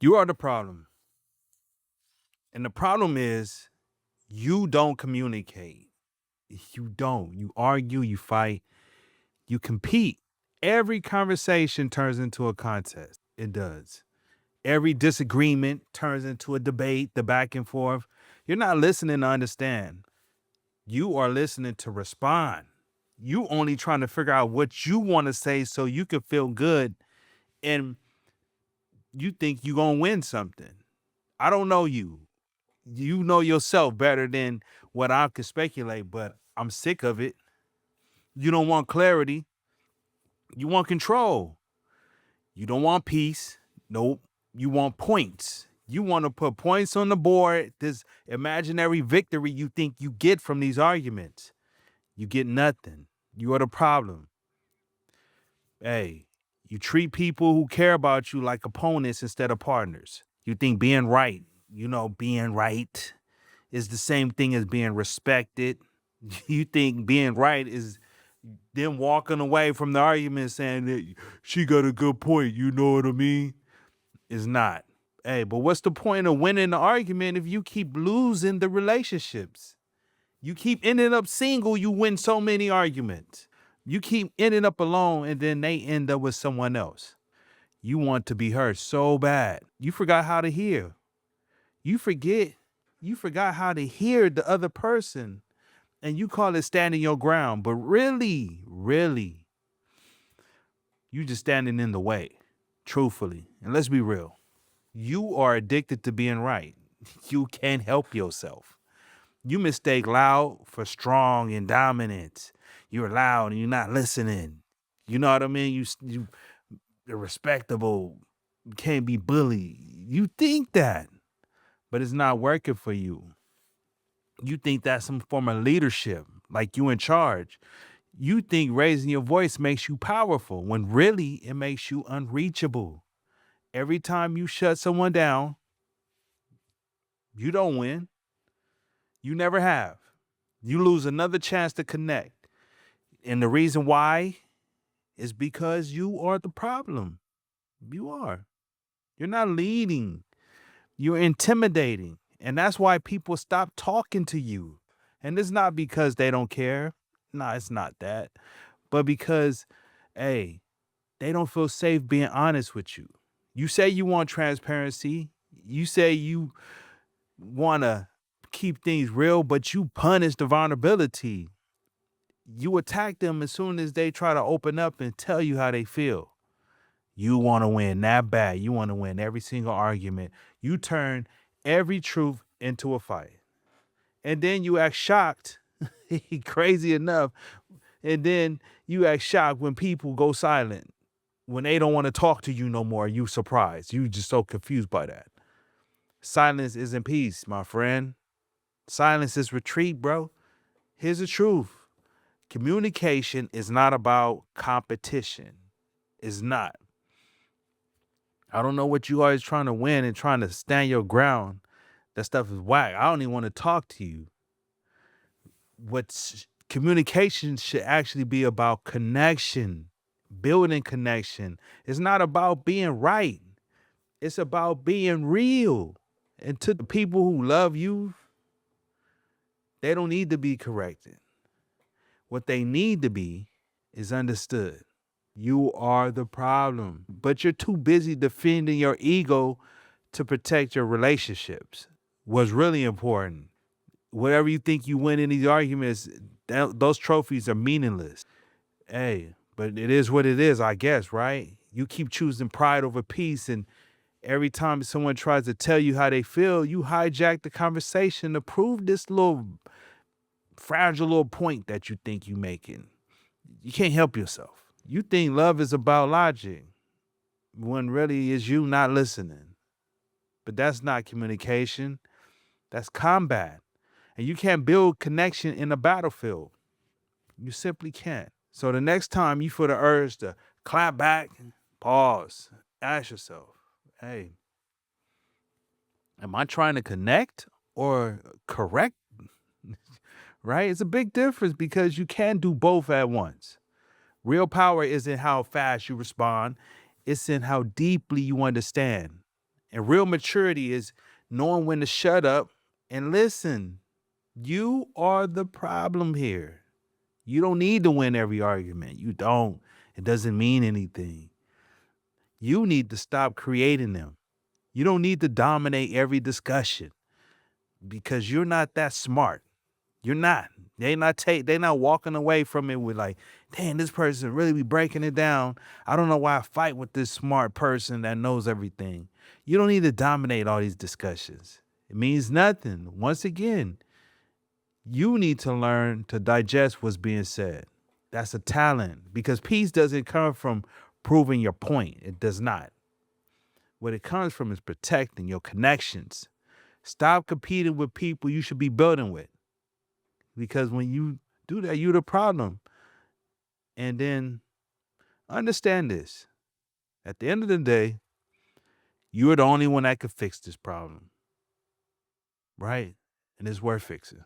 You are the problem. And the problem is you don't communicate. You don't. You argue, you fight, you compete. Every conversation turns into a contest. It does. Every disagreement turns into a debate, the back and forth. You're not listening to understand. You are listening to respond. You only trying to figure out what you want to say so you can feel good and you think you're going to win something. I don't know you. You know yourself better than what I could speculate, but I'm sick of it. You don't want clarity. You want control. You don't want peace. Nope. You want points. You want to put points on the board. This imaginary victory you think you get from these arguments. You get nothing. You are the problem. Hey, you treat people who care about you like opponents instead of partners. You think being right, being right is the same thing as being respected. You think being right is them walking away from the argument saying that she got a good point, you know what I mean? It's not. Hey, but what's the point of winning the argument if you keep losing the relationships? You keep ending up single, you win so many arguments. You keep ending up alone and then they end up with someone else. You want to be heard so bad. You forgot how to hear. You forgot how to hear the other person and you call it standing your ground. But really, you just standing in the way, truthfully. And let's be real. You are addicted to being right. You can't help yourself. You mistake loud for strong and dominant. You're loud and you're not listening. You know what I mean? You're respectable. You can't be bullied. You think that, but it's not working for you. You think that's some form of leadership, like you in charge. You think raising your voice makes you powerful when really it makes you unreachable. Every time you shut someone down, you don't win. You never have. You lose another chance to connect. And the reason why is because you are the problem. You are. You're not leading. You're intimidating. And that's why people stop talking to you. And it's not because they don't care. No, it's not that. But because, hey, they don't feel safe being honest with you. You say you want transparency. You say you want to keep things real, but you punish the vulnerability. You attack them as soon as they try to open up and tell you how they feel. You want to win that bad. You want to win every single argument. You turn every truth into a fight. And then you act shocked, crazy enough. And then you act shocked when people go silent, when they don't want to talk to you no more. You surprised. You just so confused by that. Silence isn't peace, my friend. Silence is retreat, bro. Here's the truth. Communication is not about competition. It's not. I don't know what you always trying to win and trying to stand your ground. That stuff is whack. I don't even want to talk to you. Communication should actually be about connection, building connection. It's not about being right. It's about being real. And to the people who love you, they don't need to be corrected. What they need to be is understood. You are the problem, but you're too busy defending your ego to protect your relationships. What's really important, whatever you think you win in these arguments, those trophies are meaningless. Hey, but it is what it is, I guess, right? You keep choosing pride over peace, and every time someone tries to tell you how they feel, you hijack the conversation to prove this little fragile little point that you think you're making. You can't help yourself. You think love is about logic when really is you not listening. But that's not communication. That's combat. And you can't build connection in a battlefield. You simply can't. So the next time you feel the urge to clap back, pause, ask yourself, hey, am I trying to connect or correct? Right? It's a big difference because you can do both at once. Real power isn't how fast you respond, it's in how deeply you understand. And real maturity is knowing when to shut up and listen. You are the problem here. You don't need to win every argument. You don't. It doesn't mean anything. You need to stop creating them. You don't need to dominate every discussion because you're not that smart. You're not. They not walking away from it with like, damn, this person really be breaking it down. I don't know why I fight with this smart person that knows everything. You don't need to dominate all these discussions. It means nothing. Once again, you need to learn to digest what's being said. That's a talent because peace doesn't come from proving your point. It does not. What it comes from is protecting your connections. Stop competing with people you should be building with. Because when you do that, you're the problem. And then understand this. At the end of the day, you're the only one that could fix this problem. Right? And it's worth fixing.